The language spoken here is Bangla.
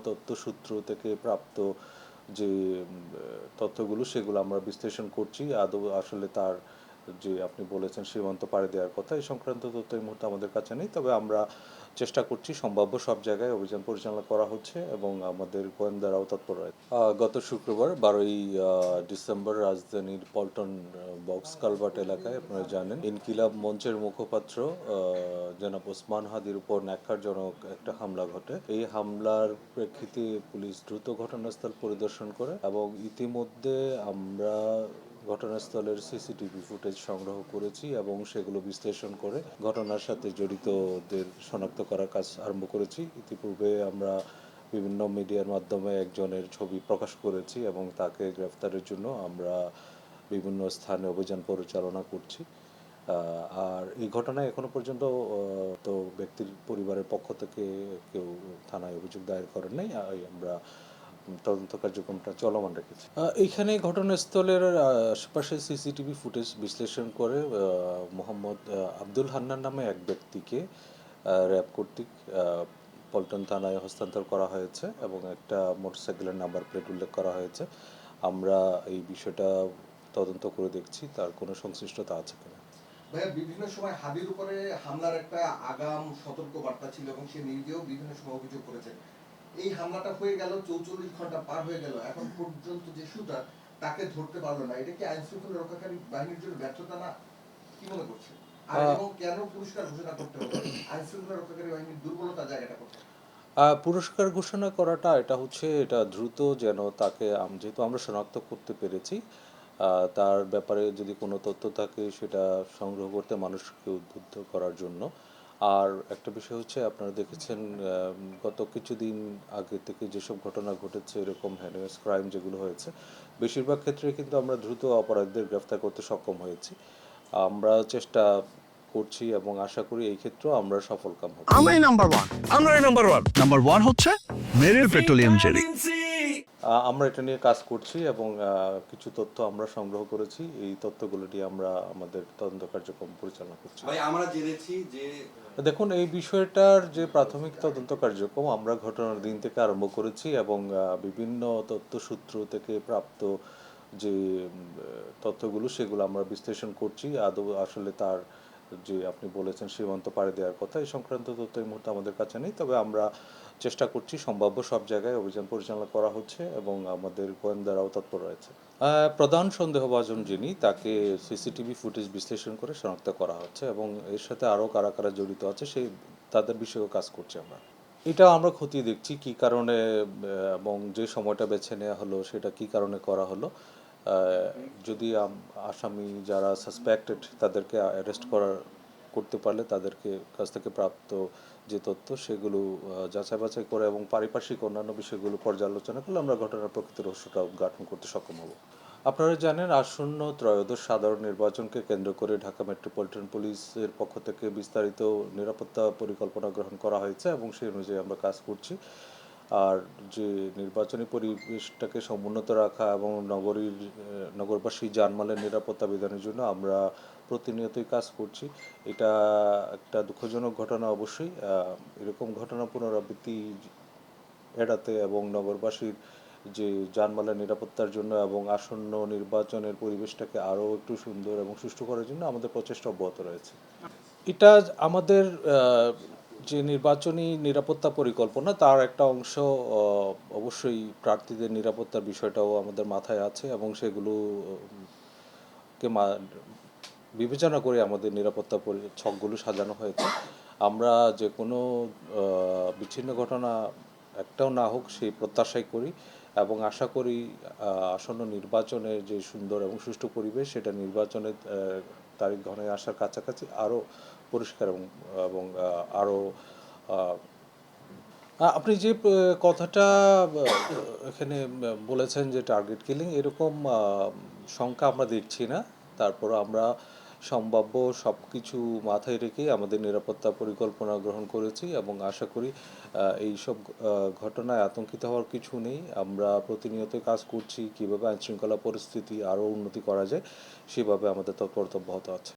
তথ্যসূত্র থেকে প্রাপ্ত যে তথ্যগুলো সেগুলো আমরা বিশ্লেষণ করছি। আদৌ আসলে তার যে আপনি বলেছেন সীমান্ত পাড়ি দেওয়ার কথা, এই সংক্রান্ত তথ্য এই মুহূর্তে আমাদের কাছে নেই। তবে আমরা চেষ্টা করছি, সম্ভাব্য সব জায়গায় অভিযান পরিচালনা করা হচ্ছে এবং আমাদের গোয়েন্দারাও তৎপর রয়েছে। গত শুক্রবার 12ই ডিসেম্বর রাজধানীর পল্টন বক্স কালভার্ট এলাকায় আপনারা জানেন ইনকিলাব মঞ্চের মুখপাত্র জনাব ওসমান হাদির উপর ন্যাক্কারজনক একটা হামলা ঘটে। এই হামলার প্রেক্ষিতে পুলিশ দ্রুত ঘটনাস্থল পরিদর্শন করে এবং ইতিমধ্যে আমরা ঘটনাস্থলের সিসিটিভি ফুটেজ সংগ্রহ করেছি এবং সেগুলো বিশ্লেষণ করে ঘটনার সাথে জড়িতদের শনাক্ত করার কাজ আরম্ভ করেছি। ইতিপূর্বে আমরা বিভিন্ন মিডিয়ার মাধ্যমে একজনের ছবি প্রকাশ করেছি এবং তাকে গ্রেফতারের জন্য আমরা বিভিন্ন স্থানে অভিযান পরিচালনা করছি। আর এই ঘটনায় এখনো পর্যন্ত তো ব্যক্তির পরিবারের পক্ষ থেকে কেউ থানায় অভিযোগ দায়ের করেন নাই। আমরা তদন্ত কার্যক্রমটা চলমান রেখেছি। এইখানে ঘটনাস্থলের আশেপাশে সিসিটিভি ফুটেজ বিশ্লেষণ করে মোহাম্মদ আব্দুল হান্নান নামে এক ব্যক্তিকে র্যাব কর্তৃক পল্টন থানায় হস্তান্তর করা হয়েছে এবং একটা মোটরসাইকেলের নাম্বার প্লেট উল্লেখ করা হয়েছে। আমরা এই বিষয়টা তদন্ত করে দেখছি তার কোনো সংশ্লিষ্টতা আছে কিনা। ভাইয়া, বিভিন্ন সময় হাদির উপরে হামলার একটা আগাম সতর্ক বার্তা ছিল এবং সে নিজেও বিভিন্ন সময় অভিযোগ করেছে। এই হামলাটা হয়ে গেল, 44 ঘন্টা পার হয়ে গেল, এখন পর্যন্ত যে শুটার তাকে ধরতে পারলো না। এটা কি আইন শৃঙ্খলা রক্ষাকারী বাহিনীর জন্য ব্যর্থতা না? কি মনে করছে? আর এবং কেন পুরস্কার ঘোষণা করতে হবে? আইন শৃঙ্খলা রক্ষাকারী বাহিনীর দুর্বলতা জায়গাটা কোথায়? পুরস্কার ঘোষণা করাটা এটা দ্রুত যেন তাকে যেহেতু আমরা শনাক্ত করতে পেরেছি, তার ব্যাপারে যদি কোনো তথ্য থাকে সেটা সংগ্রহ করতে মানুষকে উদ্বুদ্ধ করার জন্য। আর একটা বিষয় হচ্ছে আপনারা দেখেছেন গত কিছুদিন আগে থেকে যেসব ঘটনা ঘটেছে এরকম হ্যারাস ক্রাইম যেগুলো হয়েছে, বেশিরভাগ ক্ষেত্রে কিন্তু আমরা দ্রুত অপরাধীদের গ্রেফতার করতে সক্ষম হয়েছি। আমরা চেষ্টা করছি এবং আশা করি এই ক্ষেত্রেও আমরা সফলকাম হব। আমরাই নাম্বার ওয়ান। আমরাই নাম্বার ওয়ান। নাম্বার ওয়ান হচ্ছে মেরিল পেট্রোলিয়াম জেলি। আমরা এটা নিয়ে কাজ করছি এবং কিছু তথ্য আমরা সংগ্রহ করেছি। এই তথ্যগুলো নিয়ে আমরা আমাদের তদন্ত কার্যক্রম পরিচালনা করছি। ভাই, আমরা জেনেছি যে দেখুন, এই বিষয়টার যে প্রাথমিক তদন্ত কার্যক্রম আমরা ঘটনার দিন থেকে আরম্ভ করেছি এবং বিভিন্ন তথ্যসূত্র থেকে প্রাপ্ত যে তথ্যগুলো সেগুলো আমরা বিশ্লেষণ করছি। আদৌ আসলে তার যে আপনি বলেছেন সীমান্ত পাড়ি দেওয়ার কথা, এই সংক্রান্ত তথ্য এই মুহূর্তে আমাদের কাছে নেই। তবে আমরা চেষ্টা করছি, সম্ভাব্য সব জায়গায় অভিযান পরিচালনা করা হচ্ছে এবং আমাদের গোয়েন্দারাও তৎপর রয়েছে। প্রধান সন্দেহভাজন যিনি, তাকে সিসিটিভি ফুটেজ বিশ্লেষণ করে শনাক্ত করা হচ্ছে এবং এর সাথে আরও কারা কারা জড়িত আছে তাদের বিষয়েও কাজ করছি আমরা। এটা আমরা খতিয়ে দেখছি কী কারণে এবং যে সময়টা বেছে নেওয়া হলো সেটা কী কারণে করা হলো। যদি আসামি যারা সাসপেক্টেড তাদেরকে অ্যারেস্ট করতে পারলে তাদেরকে কাছ থেকে প্রাপ্ত যে তথ্য সেগুলো যাচাই বাছাই করে এবং পারিপার্শ্বিক অন্যান্য বিষয়গুলো পর্যালোচনা করলে আমরা ঘটনার প্রকৃত রহস্যটা উদ্ঘাটন করতে সক্ষম হব। আপনারা জানেন আসন্ন ত্রয়োদশ সাধারণ নির্বাচনকে কেন্দ্র করে ঢাকা মেট্রোপলিটন পুলিশের পক্ষ থেকে বিস্তারিত নিরাপত্তা পরিকল্পনা গ্রহণ করা হয়েছে এবং সেই অনুযায়ী আমরা কাজ করছি। আর যে নির্বাচনী পরিবেশটাকে সমুন্নত রাখা এবং নগরবাসী জানমালের নিরাপত্তা বিধানের জন্য আমরা প্রতিনিয়তই কাজ করছি। এটা একটা দুঃখজনক ঘটনা অবশ্যই। এরকম ঘটনা পুনরাবৃত্তি এড়াতে এবং নগরবাসীর যে জানমালের নিরাপত্তার জন্য এবং আসন্ন নির্বাচনের পরিবেশটাকে আরও একটু সুন্দর এবং সুষ্ঠু করার জন্য আমাদের প্রচেষ্টা অব্যাহত রয়েছে। এটা আমাদের যে নির্বাচনী নিরাপত্তা পরিকল্পনা তার একটা অংশ। অবশ্যই প্রার্থীদের নিরাপত্তার বিষয়টাও আমাদের মাথায় আছে এবং সেগুলোকে বিবেচনা করে আমাদের নিরাপত্তা ছকগুলো সাজানো হয়েছে। আমরা যে কোনো বিচ্ছিন্ন ঘটনা একটাও না হোক সেই প্রত্যাশাই করি এবং আশা করি আসন্ন নির্বাচনের যে সুন্দর এবং সুষ্ঠু পরিবেশ সেটা নির্বাচনের তারিখ ঘনায় আসার কাছাকাছি আরও পরিষ্কার এবং আরও আপনি যে কথাটা এখানে বলেছেন যে টার্গেট কিলিং, এরকম সংখ্যা আমরা দেখছি না। তারপর আমরা সম্ভাব্য সব কিছু মাথায় রেখেই আমাদের নিরাপত্তা পরিকল্পনা গ্রহণ করেছি এবং আশা করি এইসব ঘটনায় আতঙ্কিত হওয়ার কিছু নেই। আমরা প্রতিনিয়ত কাজ করছি কীভাবে আইনশৃঙ্খলা পরিস্থিতি আরও উন্নতি করা যায়, সেভাবে আমাদের তৎপরতা অব্যাহত আছে।